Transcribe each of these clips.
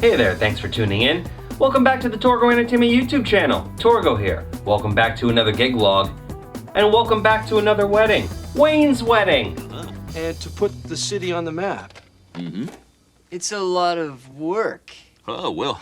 Hey there, thanks for tuning in. Welcome back to the Torgo Entertainment YouTube channel. Torgo here. Welcome back to another gig log. And welcome back to another wedding. Wayne's wedding. And to put the city on the map. Mm-hmm. It's a lot of work. Oh, well,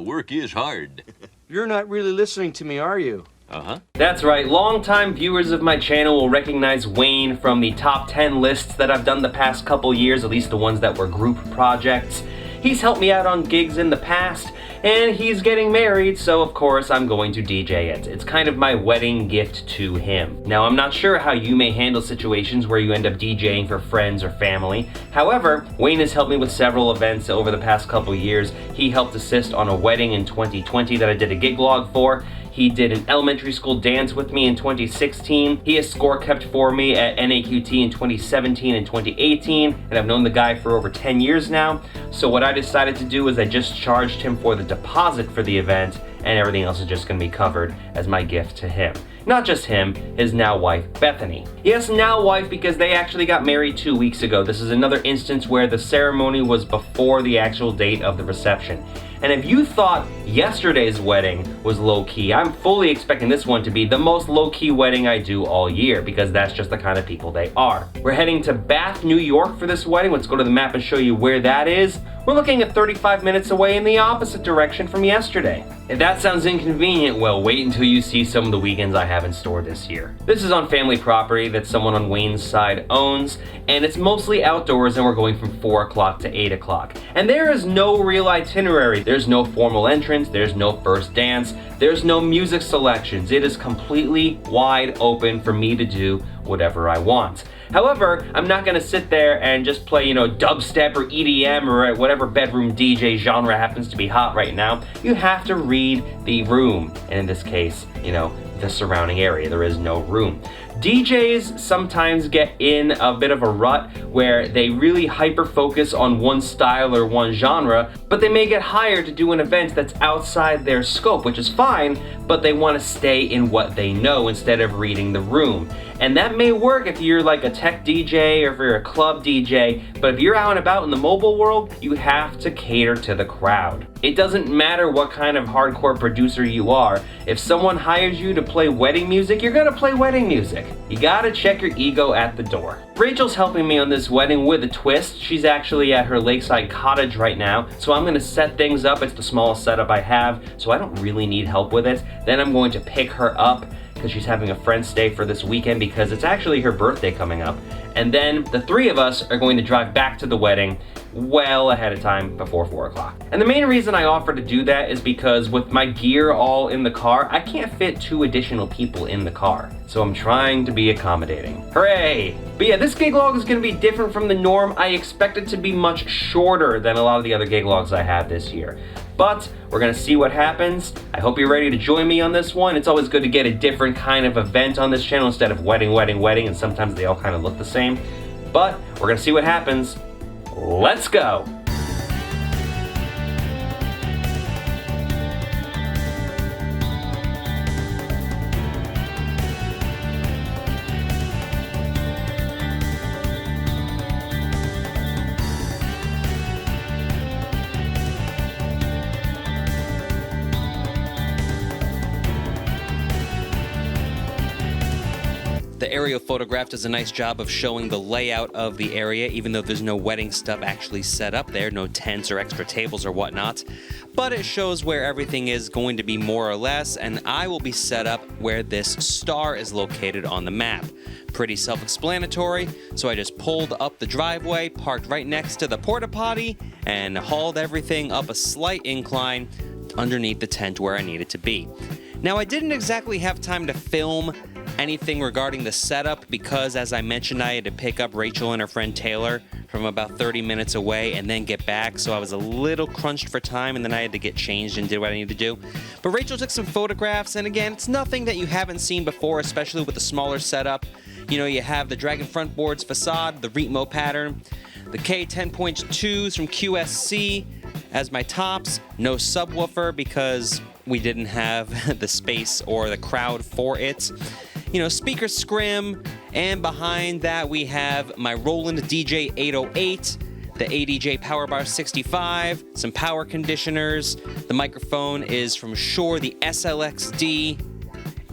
work is hard. You're not really listening to me, are you? Uh-huh. That's right, longtime viewers of my channel will recognize Wayne from the top 10 lists that I've done the past couple years, at least the ones that were group projects. He's helped me out on gigs in the past, and he's getting married, so of course I'm going to DJ it. It's kind of my wedding gift to him. Now, I'm not sure how you may handle situations where you end up DJing for friends or family. However, Wayne has helped me with several events over the past couple years. He helped assist on a wedding in 2020 that I did a gig log for. He did an elementary school dance with me in 2016. He has score kept for me at NAQT in 2017 and 2018, and I've known the guy for over 10 years now. So what I decided to do is I just charged him for the deposit for the event, and everything else is just gonna be covered as my gift to him. Not just him, his now wife, Bethany. Yes, now wife, because they actually got married 2 weeks ago. This is another instance where the ceremony was before the actual date of the reception. And if you thought yesterday's wedding was low-key, I'm fully expecting this one to be the most low-key wedding I do all year, because that's just the kind of people they are. We're heading to Bath, New York for this wedding. Let's go to the map and show you where that is. We're looking at 35 minutes away in the opposite direction from yesterday. If that sounds inconvenient, well, wait until you see some of the weekends I have in store this year. This is on family property that someone on Wayne's side owns, and it's mostly outdoors, and we're going from 4 o'clock to 8 o'clock. And there is no real itinerary. There's no formal entrance, there's no first dance, there's no music selections. It is completely wide open for me to do whatever I want. However, I'm not gonna sit there and just play, dubstep or EDM or whatever bedroom DJ genre happens to be hot right now. You have to read the room, and in this case, the surrounding area. There is no room. DJs sometimes get in a bit of a rut where they really hyper-focus on one style or one genre, but they may get hired to do an event that's outside their scope, which is fine, but they want to stay in what they know instead of reading the room. And that may work if you're like a tech DJ or if you're a club DJ, but if you're out and about in the mobile world, you have to cater to the crowd. It doesn't matter what kind of hardcore producer you are. If someone hires you to play wedding music, you're gonna play wedding music. You gotta check your ego at the door. Rachel's helping me on this wedding with a twist. She's actually at her lakeside cottage right now, so I'm gonna set things up. It's the smallest setup I have, so I don't really need help with it. Then I'm going to pick her up because she's having a friend stay for this weekend because it's actually her birthday coming up. And then the three of us are going to drive back to the wedding well ahead of time before 4 o'clock. And the main reason I offer to do that is because with my gear all in the car, I can't fit 2 additional people in the car. So I'm trying to be accommodating. Hooray! But yeah, this gig log is gonna be different from the norm. I expect it to be much shorter than a lot of the other gig logs I have this year. But we're gonna see what happens. I hope you're ready to join me on this one. It's always good to get a different kind of event on this channel instead of wedding, wedding, wedding, and sometimes they all kind of look the same. But we're gonna see what happens. Let's go! The aerial photograph does a nice job of showing the layout of the area, even though there's no wedding stuff actually set up there, no tents or extra tables or whatnot. But it shows where everything is going to be more or less, and I will be set up where this star is located on the map. Pretty self-explanatory, so I just pulled up the driveway, parked right next to the porta potty, and hauled everything up a slight incline underneath the tent where I needed to be. Now, I didn't exactly have time to film anything regarding the setup because, as I mentioned, I had to pick up Rachel and her friend Taylor from about 30 minutes away and then get back, so I was a little crunched for time, and then I had to get changed and did what I needed to do. But Rachel took some photographs, and again, it's nothing that you haven't seen before, especially with the smaller setup. You have the Dragon front boards facade, the Ritmo pattern, the K10.2s from QSC as my tops, no subwoofer because we didn't have the space or the crowd for it. Speaker scrim, and behind that we have my Roland DJ 808. the ADJ Powerbar 65, some power conditioners. The microphone is from Shure, the SLX-D,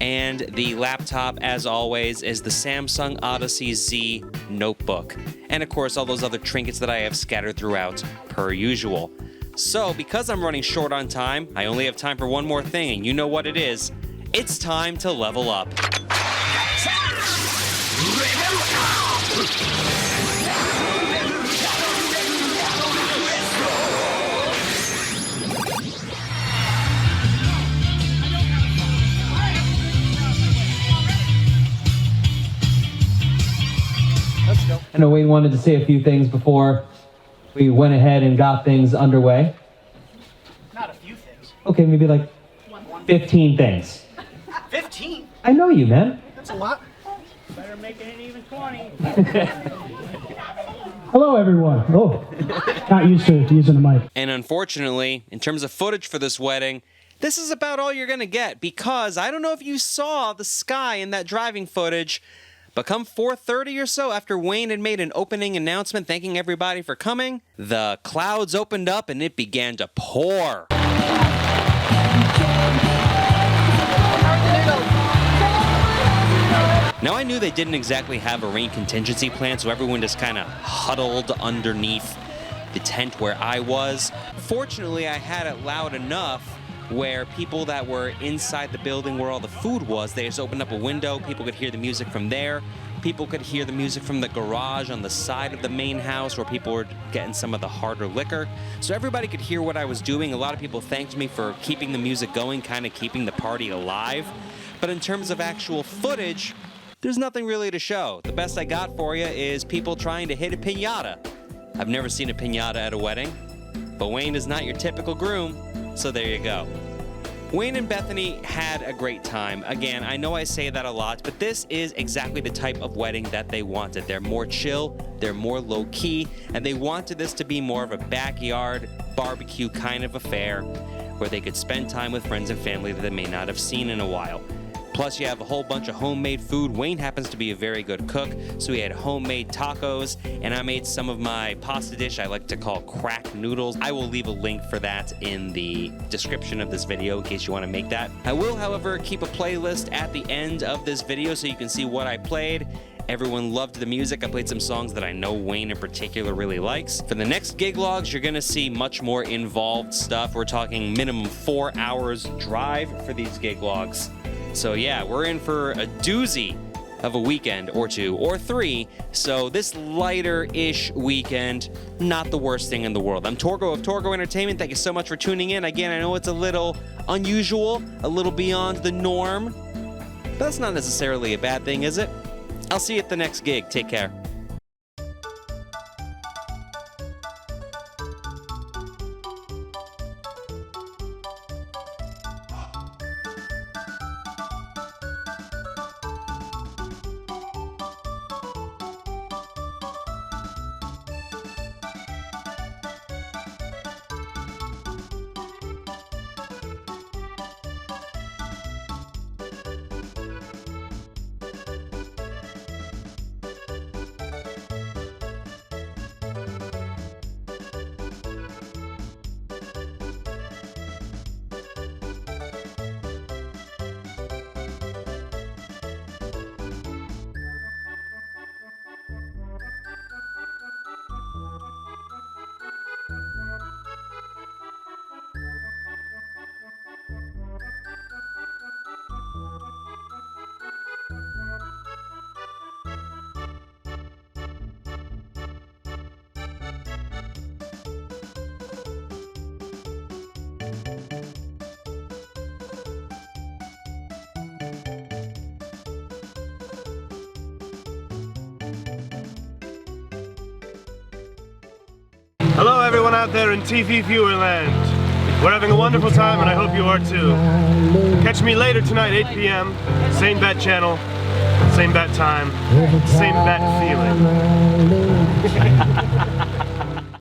and the laptop, as always, is the Samsung Odyssey Z notebook. And of course, all those other trinkets that I have scattered throughout, per usual. So, because I'm running short on time, I only have time for one more thing, and you know what it is. It's time to level up. I know Wayne wanted to say a few things before we went ahead and got things underway. Not a few things. Okay, maybe like 15 things. 15? I know you, man. That's a lot. Better make it even 20. Hello, everyone. Oh, not used to using the mic. And unfortunately, in terms of footage for this wedding, this is about all you're gonna get, because I don't know if you saw the sky in that driving footage, but come 4:30 or so, after Wayne had made an opening announcement thanking everybody for coming, the clouds opened up and it began to pour. Now, I knew they didn't exactly have a rain contingency plan, so everyone just kind of huddled underneath the tent where I was. Fortunately, I had it loud enough where people that were inside the building where all the food was, they just opened up a window, people could hear the music from there. People could hear the music from the garage on the side of the main house where people were getting some of the harder liquor. So everybody could hear what I was doing. A lot of people thanked me for keeping the music going, kind of keeping the party alive. But in terms of actual footage, there's nothing really to show. The best I got for you is people trying to hit a piñata. I've never seen a piñata at a wedding, but Wayne is not your typical groom, so there you go. Wayne and Bethany had a great time. Again, I know I say that a lot, but this is exactly the type of wedding that they wanted. They're more chill, they're more low-key, and they wanted this to be more of a backyard barbecue kind of affair where they could spend time with friends and family that they may not have seen in a while. Plus, you have a whole bunch of homemade food. Wayne happens to be a very good cook, so he had homemade tacos, and I made some of my pasta dish I like to call crack noodles. I will leave a link for that in the description of this video in case you want to make that. I will, however, keep a playlist at the end of this video so you can see what I played. Everyone loved the music. I played some songs that I know Wayne in particular really likes. For the next gig logs, you're gonna see much more involved stuff. We're talking minimum 4 hours drive for these gig logs. So yeah, we're in for a doozy of a weekend or two or three. So this lighter-ish weekend, not the worst thing in the world. I'm Torgo of Torgo Entertainment. Thank you so much for tuning in. Again, I know it's a little unusual, a little beyond the norm, but that's not necessarily a bad thing, is it? I'll see you at the next gig. Take care. Hello everyone out there in TV viewer land. We're having a wonderful time and I hope you are too. Catch me later tonight, 8 p.m. Same bat channel, same bat time, same bat feeling.